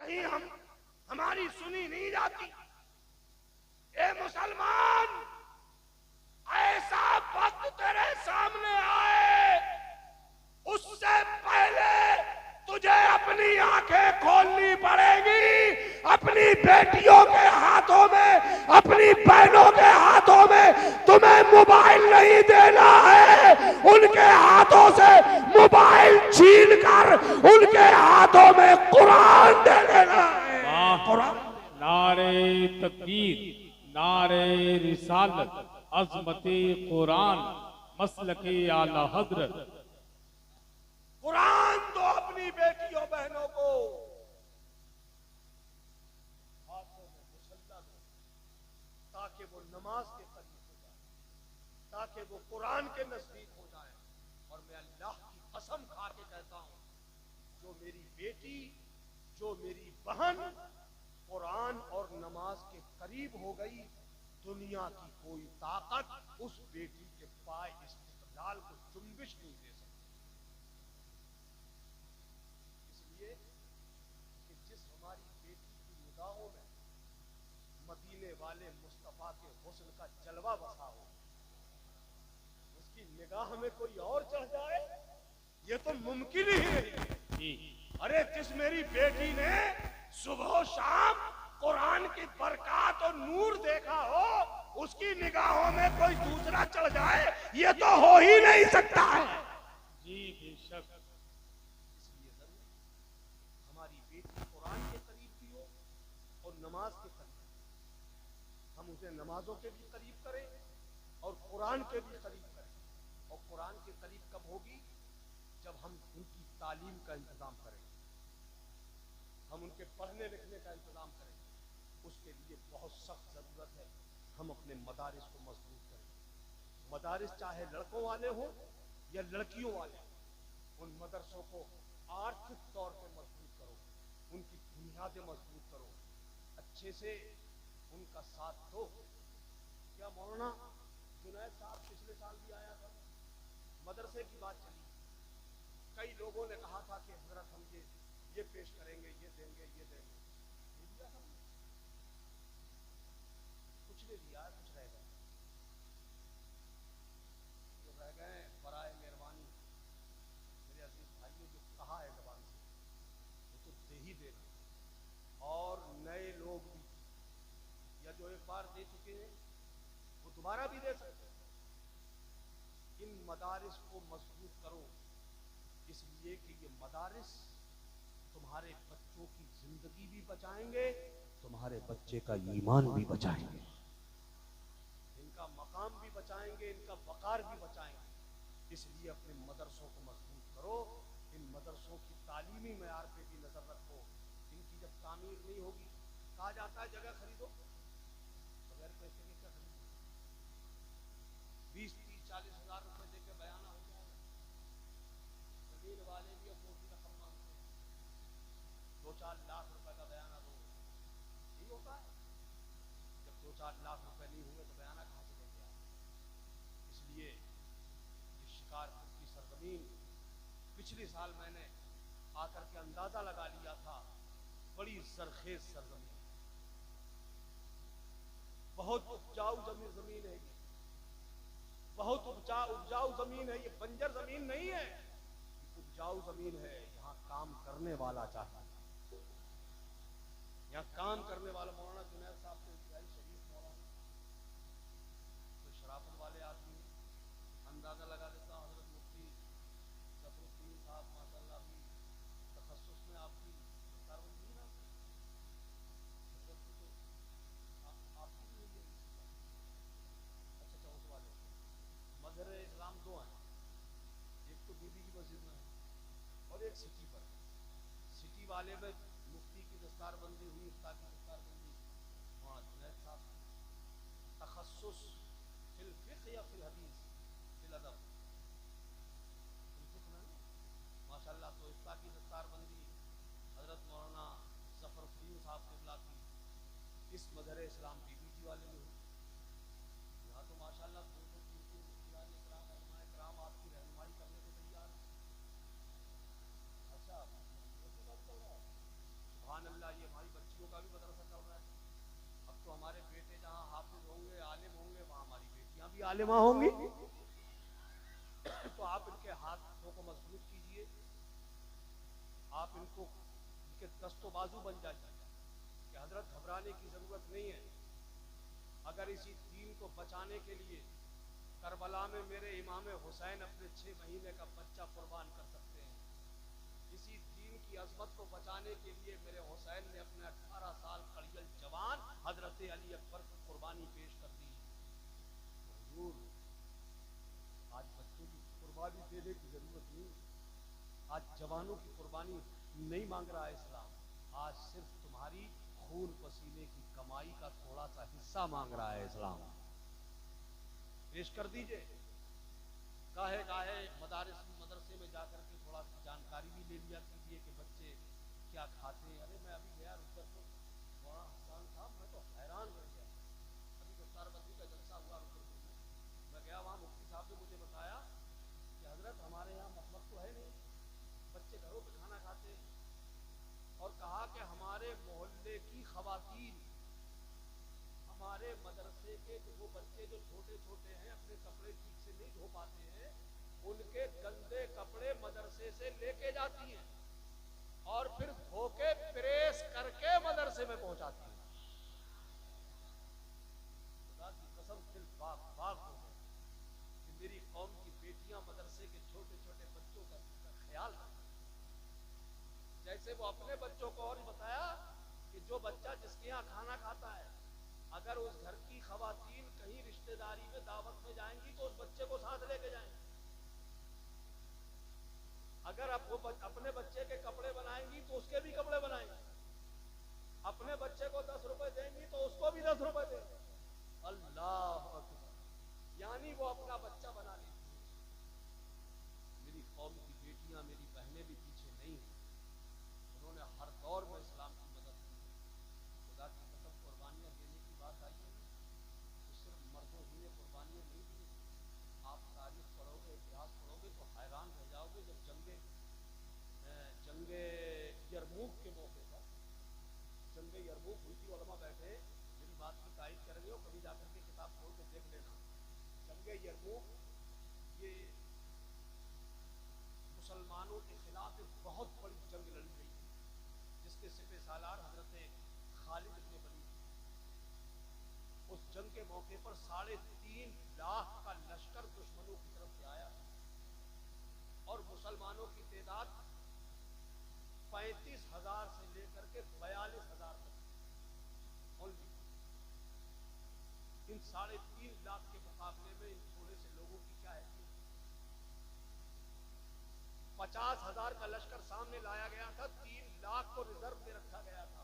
کہیں ہماری سنی نہیں جاتی. اے مسلمان، ایسا وقت تیرے سامنے آئے، اس سے پہلے تجھے اپنی آنکھیں کھولنی پڑے گی. اپنی بیٹیوں کے ہاتھوں میں، اپنی بہنوں کے ہاتھوں میں تمہیں موبائل نہیں دینا ہے، ان کے ہاتھوں سے موبائل چھین کر ان کے ہاتھوں میں قرآن دے دینا ہے. قرآن. نعرہ تکبیر، نعرہ رسالت، عظمت قرآن، مسلک اعلی حضرت. قرآن دو اپنی بیٹیوں بہنوں کو، ہاتھوں میں مسلح دو، تاکہ وہ نماز کے قریب ہو جائے، تاکہ وہ قرآن کے نزدیک ہو جائے. اور میں اللہ کی قسم کھا کے کہتا ہوں، جو میری بیٹی، جو میری بہن قرآن اور نماز کے قریب ہو گئی، دنیا کی کوئی طاقت اس بیٹی کے پائے استقلال کو جنبش نہیں دے سکتی. اس لیے کہ جس ہماری بیٹی کی نگاہوں میں مدینے والے مصطفیٰ کے حسن کا جلوہ بسا ہو، اس کی نگاہ میں کوئی اور چڑھ جائے، یہ تو ممکن ہی نہیں. ارے جس میری بیٹی نے صبح و شام قرآن کی برکات اور نور دیکھا ہو، اس کی نگاہوں میں کوئی دوسرا چڑھ جائے، یہ تو ہو ہی نہیں سکتا ہے. جی بے شک. اس لیے ضروری ہماری بیٹی قرآن کے قریب بھی ہو اور نماز کے قریب. ہم اسے نمازوں کے بھی قریب کریں اور قرآن کے بھی قریب کریں. اور قرآن کے قریب کب ہوگی؟ جب ہم ان کی تعلیم کا انتظام کریں، ہم ان کے پڑھنے لکھنے کا انتظام کریں. اس کے لیے بہت سخت ضرورت ہے ہم اپنے مدارس کو مضبوط کریں. مدارس چاہے لڑکوں والے ہوں یا لڑکیوں والے، ان مدرسوں کو آرتھک طور پہ مضبوط کرو، ان کی بنیادیں مضبوط کرو، اچھے سے ان کا ساتھ دو. کیا مولانا جنید صاحب پچھلے سال بھی آیا تھا، مدرسے کی بات چلی، کئی لوگوں نے کہا تھا کہ حضرت ہم یہ پیش کریں گے، یہ دیں گے، یہ دیں گے. کچھ نہیں دیا، کچھ رہ گئے. جو رہ گئے برائے مہربانی میرے عزیز بھائیوں، جو کہا ہے زبان سے وہ تو دے ہی دینا. اور نئے لوگ بھی، یا جو ایک بار دے چکے ہیں وہ دوبارہ بھی دے سکتے ہیں. ان مدارس کو مضبوط کرو، اس لیے کہ یہ مدارس تمہارے بچوں کی زندگی بھی بچائیں گے، تمہارے بچے کا ایمان بھی بچائیں گے، ان کا مقام بھی بچائیں گے، ان کا وقار بھی بچائیں گے. اس لیے اپنے مدرسوں کو مضبوط کرو. ان مدرسوں کی تعلیمی معیار پہ بھی نظر رکھو. ان کی جب تعمیر نہیں ہوگی، کہا جاتا ہے جگہ خریدو، بغیر پیسے کے کیا خریدو؟ 20-30-40 ہزار روپے دے کے بیانہ ہو جائے گا. زمین والے بھی اب موٹی رقم مانگتے ہیں، 2-4 لاکھ روپے کا بیانہ دو. نہیں ہوتا ہے. جب 2-4 لاکھ روپے نہیں ہوئے تو بیانہ کہاں سے دیں گے آپ؟ اس لیے یہ شکارپور کی سرزمین، پچھلی سال میں نے آ کر کے اندازہ لگا لیا تھا، بڑی زرخیز سرزمین، بہت اپجاؤ زمین ہے. یہ بہت اپجاؤ زمین ہے. یہ بنجر زمین نہیں ہے، یہ اپجاؤ زمین ہے. یہاں کام کرنے والا چاہتا ہے، یہاں کام کرنے والا. مولانا جنید صاحب تو انتہائی شریف مولانا، تو شرافت والے آدمی، اندازہ لگا دیتا ہوں. حضرت مفتی ظفر الدین صاحب ماشاء اللہ بھی تخصص میں آپ کی کاربندی نا، حضرت کی تو آپ کی بھی ہوئی ہے. اچھا اس والے مظہر اسلام 2 ہیں، ایک تو بی بی کی مسجد میں ہے اور ایک سٹی پر. سٹی والے میں مفتی کی دستار بندی ہوئی، افتاح کی دستار بندی وہاں جنید صاحب تخصص فی الفقہ یا فی الحدیث فی الادب، الفقہ میں ماشاء اللہ. تو افتاح کی دستار بندی حضرت مولانا ظفر الدین صاحب قبلہ کی اس مظہر اسلام بی بی جی والے میں ہوئی. یہاں تو ماشاء اللہ 2-3 مفتیان اکرام علماء اکرام آپ کی رہنمائی کرنے کو تیار ہیں. اچھا سبحان اللہ. یہ تو ہمارے بیٹے جہاں حافظ ہوں گے، عالم ہوں گے، وہاں ہماری بیٹیاں بھی عالمہ ہوں گی. تو آپ ان کے ہاتھوں کو مضبوط کیجئے، آپ ان کو ان کے دست و بازو بن جائیے کہ حضرت گھبرانے کی ضرورت نہیں ہے. اگر اسی دین کو بچانے کے لیے کربلا میں میرے امام حسین اپنے 6 مہینے کا بچہ قربان کر سکتے ہیں، اسی دین کی عظمت کو بچانے کے لیے میرے حسین نے اپنے 18 سال کڑیل جوان حضرت علی اکبر کی قربانی پیش کر دی. حضور آج بچوں کی قربانی دینے کی ضرورت نہیں، آج جوانوں کی قربانی نہیں مانگ رہا ہے اسلام، آج صرف تمہاری خون پسینے کی کمائی کا تھوڑا سا حصہ مانگ رہا ہے اسلام. پیش کر دیجئے. گاہے گاہے مدرسے میں جا کر کے تھوڑا سی جانکاری بھی لے لیا کیجیے کہ بچے کیا کھاتے ہیں. ارے میں ابھی گیا رکت کو، وہاں حسان صاحب میں تو حیران رہ گیا. ابھی مختار بدری کا جلسہ ہوا رکت میں گیا، وہاں مفتی صاحب نے مجھے بتایا کہ حضرت ہمارے یہاں مسلک تو ہے نہیں، بچے گھروں پہ کھانا کھاتے ہیں. اور کہا کہ ہمارے محلے کی خواتین، ہمارے مدرسے کے وہ بچے جو چھوٹے چھوٹے ہیں اپنے کپڑے ٹھیک سے نہیں دھو پاتے ہیں، ان کے گندے کپڑے مدرسے سے لے کے جاتی ہیں اور پھر دھو کے پریس کر کے مدرسے میں پہنچاتی ہیں. خدا کی قسم دل باغ باغ ہو گئے کہ میری قوم کی بیٹیاں مدرسے کے چھوٹے چھوٹے بچوں کا خیال رکھیں. جیسے وہ اپنے بچوں کو اور بتایا کہ جو بچہ جس کے یہاں کھانا کھاتا ہے، اگر اس گھر کی خواتین کہیں رشتہ داری میں دعوت میں جائیں گی تو اس بچے کو ساتھ لے کے جائیں گی. اگر اب وہ اپنے بچے کے کپڑے بنائیں گی تو اس کے بھی کپڑے بنائیں گی. اپنے بچے کو 10 روپے دیں گی تو اس کو بھی 10 روپے دیں گی. اللہ اکبر، یعنی وہ اپنا بچہ بنا لیتی ہے. میری قوم کی بیٹیاں، میری بہنیں بھی پیچھے نہیں ہیں، انہوں نے ہر دور میں اسلام کی مدد کی. خدا کی قسم قربانیاں دینے کی بات آئی ہے تو صرف مردوں ہی نے قربانیاں نہیں دی. آپ تاریخ پڑھو گے، اتہاس پڑھو گے تو حیران رہ جاؤ گے. جب جنگ یرموک کے موقع پر جنگ یرموک ہوئی تھی، علماء بیٹھے میری بات کی تائید کر رہے ہو، کبھی جا کر کے کتاب کھول کے دیکھ لینا. جنگ یرموک یہ مسلمانوں کے خلاف ایک بہت بڑی جنگ لڑی گئی تھی، جس کے سپہ سالار حضرت خالد بن ولید. اس جنگ کے موقع پر 3.5 لاکھ کا لشکر دشمنوں کی طرف سے آیا اور مسلمانوں کی تعداد 35,000 سے لے کر کے 42,000 تک. ان 3.5 لاکھ کے مقابلے میں ان تھوڑے سے لوگوں کی کیا ہے؟ 50,000 کا لشکر سامنے لایا گیا تھا، 3 لاکھ کو ریزرو میں رکھا گیا تھا.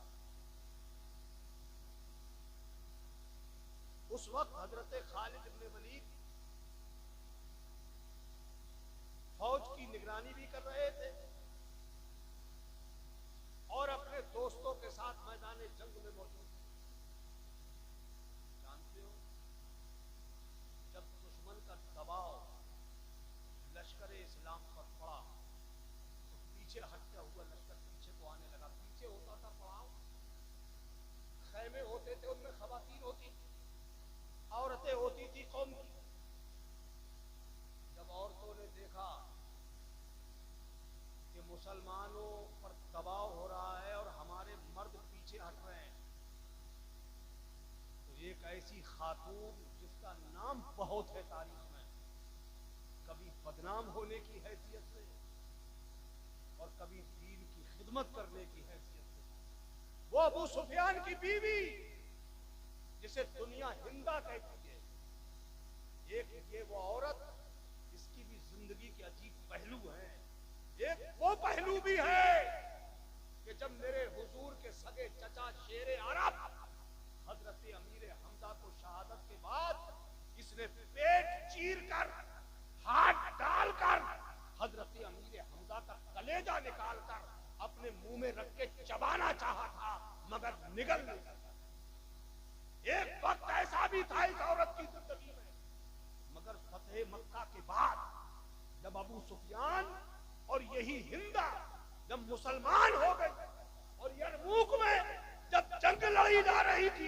اس وقت حضرت خالد بن ولید فوج کی نگرانی بھی کر رہے تھے اور اپنے دوستوں کے ساتھ میدان جنگ میں موجود تھے. جانتے ہو جب دشمن کا دباؤ لشکر اسلام پر پڑا تو پیچھے ہٹتا ہوا لشکر پیچھے کو آنے لگا. پیچھے ہوتا تھا پڑاؤ، خیمے ہوتے تھے، ان میں خواتین ہوتی تھی، عورتیں ہوتی تھی قوم کی. جب عورتوں نے دیکھا کہ مسلمانوں پر دباؤ ہو رہا ہے اور ہمارے مرد پیچھے ہٹ رہے ہیں، تو ایک ایسی خاتون جس کا نام بہت ہے تاریخ میں، کبھی بدنام ہونے کی حیثیت سے اور کبھی دین کی خدمت کرنے کی حیثیت سے، وہ ابو سفیان کی بیوی جسے دنیا ہندا کہتی ہے. ایک یہ وہ عورت جس کی بھی زندگی کے عجیب پہلو ہیں. ایک وہ پہلو بھی ہے کہ جب میرے حضور کے سگے چچا شیر عرب حضرت امیر حمزہ کو شہادت کے بعد اس نے پیٹ چیر کر ہاتھ ڈال کر حضرت امیر حمزہ کا کلیجہ نکال کر اپنے منہ میں رکھ کے چبانا چاہا تھا مگر نگل نہیں سکا. ایک وقت ایسا بھی تھا اس عورت کی زندگی میں، مگر فتح مکہ کے بعد جب ابو سفیان اور یہی ہندا جب مسلمان ہو گئے اور یرموک میں جب جنگ لڑی جا رہی تھی